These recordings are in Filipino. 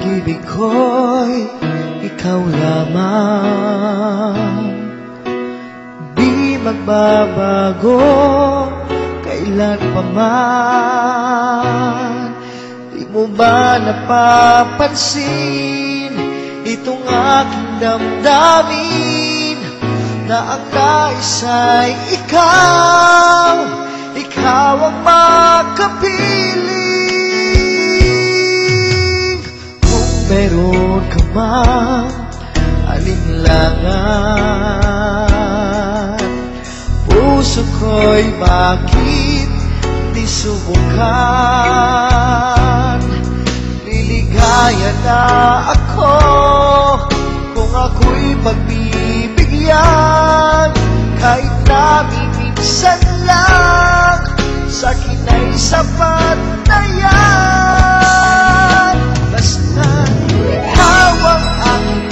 pag-ibig ko'y ikaw lamang. Di magbabago kailan pa man. Di mo ba napapansin itong aking damdamin, na ang nais ay ikaw, ikaw ang makapiling. Kung meron ka mang alinlangan, puso ko'y bakit di subukan. Liligaya na ako kung ako'y pagbibigyan, kahit na minsan lang sa akin ay sapat na yan. Basta ikaw ang aking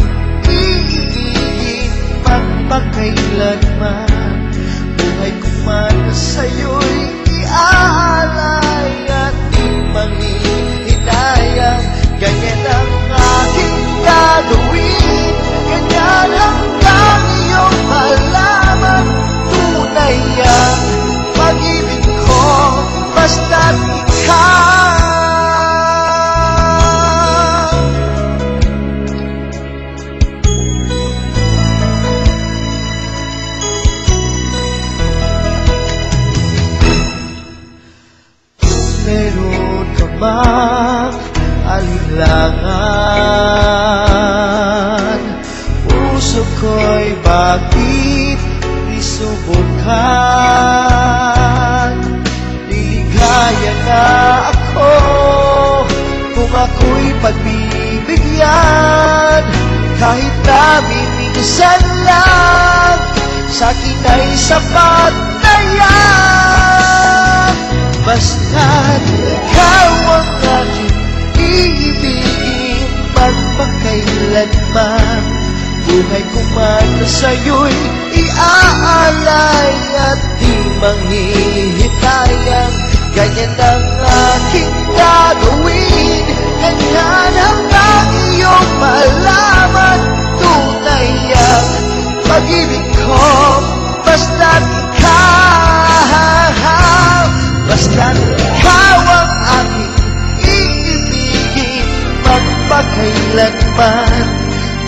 iibigin magpakailanman. Buhay ko man sa'yo'y iaalay at di manghihinayang. Ganyan ang aking gagawin, ganyan hanggang iyong malaman. Tunay ang pag-ibig ko, basta't ikaw. Kung meron ka bang alinlangan, puso ko'y bakit di subukan. Liligaya na ako kung ako'y pagbibigyan, kahit na minsan lang sa akin ay sapat na yan. Basta't ikaw ang aking iibigin magpakailanman. Buhay ko man sa'yo'y iaalay at di manghihitayang. Ganyan ang aking gagawin, ganyan hanggang iyong malaman. Tunay ang pag-ibig ko, basta't ikaw. Basta't ikaw ang aking iibigin magpakailanman.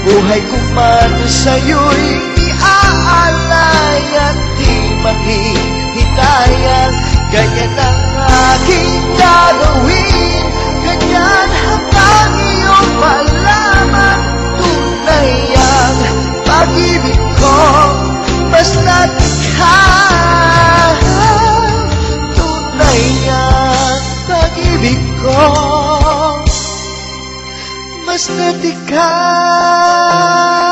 Buhay ko man sa'yo'y iaalay at di manghihitayang. Ganyan ang aking gagawin, ganyan hanggang iyong malaman. Tunay ang pag-ibig ko, basta't ikaw. Tunay ang pag-ibig ko, basta't ikaw.